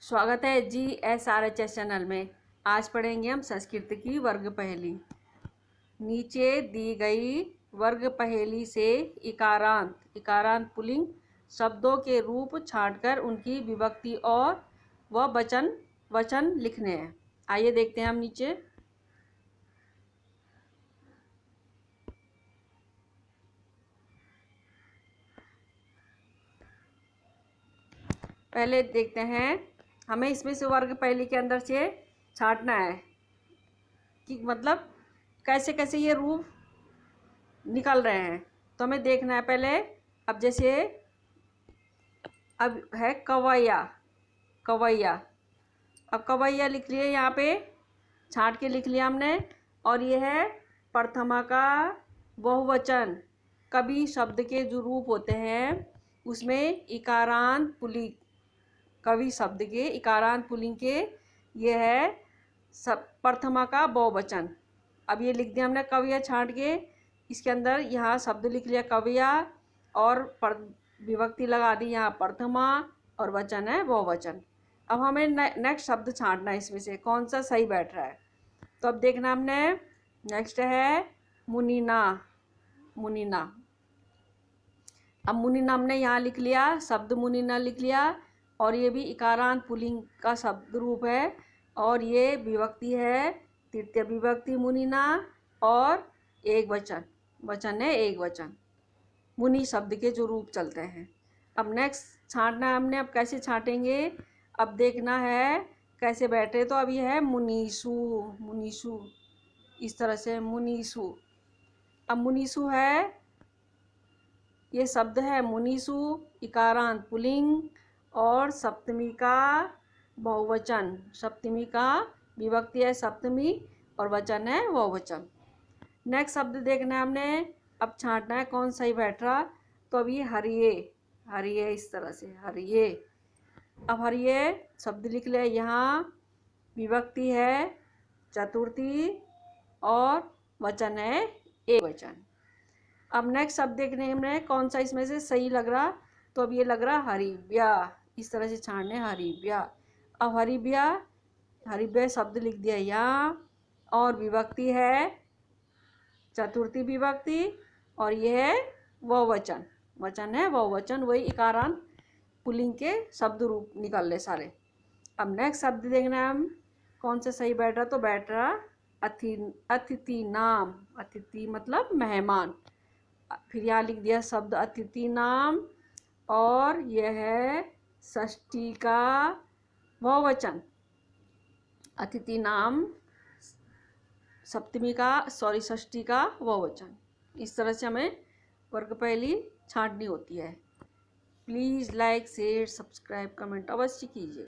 स्वागत है GSRHS channel में। आज पढ़ेंगे हम संस्कृत की वर्ग पहेली। नीचे दी गई वर्ग पहेली से इकारांत पुल्लिंग शब्दों के रूप छांटकर उनकी विभक्ति और वचन लिखने हैं। आइए देखते हैं हम नीचे। पहले देखते हैं, हमें इसमें से वर्ग पहेली के अंदर से छांटना है कि मतलब कैसे कैसे ये रूप निकल रहे हैं, तो हमें देखना है पहले। अब जैसे अब है कवैया। अब कवैया लिख लिए, यहाँ पे छांट के लिख लिया हमने। और ये है प्रथमा का बहुवचन। कवि शब्द के जो रूप होते हैं उसमें इकारांत पुल्लिंग, कवि शब्द के इकारांत पुल्लिंग के ये है सब प्रथमा का बहुवचन। अब ये लिख दिया हमने कवैया छांट के। इसके अंदर यहाँ शब्द लिख लिया कवैया और विभक्ति लगा दी यहाँ प्रथमा और वचन है बहुवचन। अब हमें नेक्स्ट शब्द छांटना है इसमें से कौन सा सही बैठ रहा है। तो अब देखना हमने, नेक्स्ट है मुनीना। अब मुनीना हमने यहाँ लिख लिया, शब्द मुनीना लिख लिया और ये भी इकारांत पुल्लिंग का शब्द रूप है और ये विभक्ति है तृतीय विभक्ति मुनीना और एक वचन है एक वचन। मुनि शब्द के जो रूप चलते हैं। अब नेक्स्ट छांटना है हमने। अब कैसे छांटेंगे, अब देखना है कैसे बैठे। तो अब ये है मुनीसु, इस तरह से मुनीसु। अब मुनीसु है, ये शब्द है मुनीसु, इकारांत पुल्लिंग और सप्तमी का बहुवचन। सप्तमी का विभक्ति है सप्तमी और वचन है बहुवचन। नेक्स्ट शब्द देखना है हमने। अब छांटना है कौन सही बैठ रहा। तो अब ये हरिये, इस तरह से हरिये। अब हरिये शब्द लिख ले, यहाँ विभक्ति है चतुर्थी और वचन है एक वचन। अब नेक्स्ट शब्द देखने हमने कौन सा इसमें से सही लग रहा। तो अब ये लग रहा हरिव्या, इस तरह से छांटने हरिव्या। अब हरिव्या शब्द लिख दिया यहाँ और विभक्ति है चतुर्थी विभक्ति और ये है वचन है बहुवचन। वही इकारांत पुल्लिंग के शब्द रूप निकल ले सारे। अब नेक्स्ट शब्द देखना है हम कौन सा सही बैठ रहा। तो बैठ रहा अतिथि नाम। अतिथि मतलब मेहमान। फिर यहाँ लिख दिया शब्द अतिथि नाम और यह है षष्ठी का बहुवचन। अतिथि नाम षष्ठी का बहुवचन। इस तरह से हमें वर्ग पहेली छांटनी होती है। Please like share subscribe comment अवश्य कीजिए।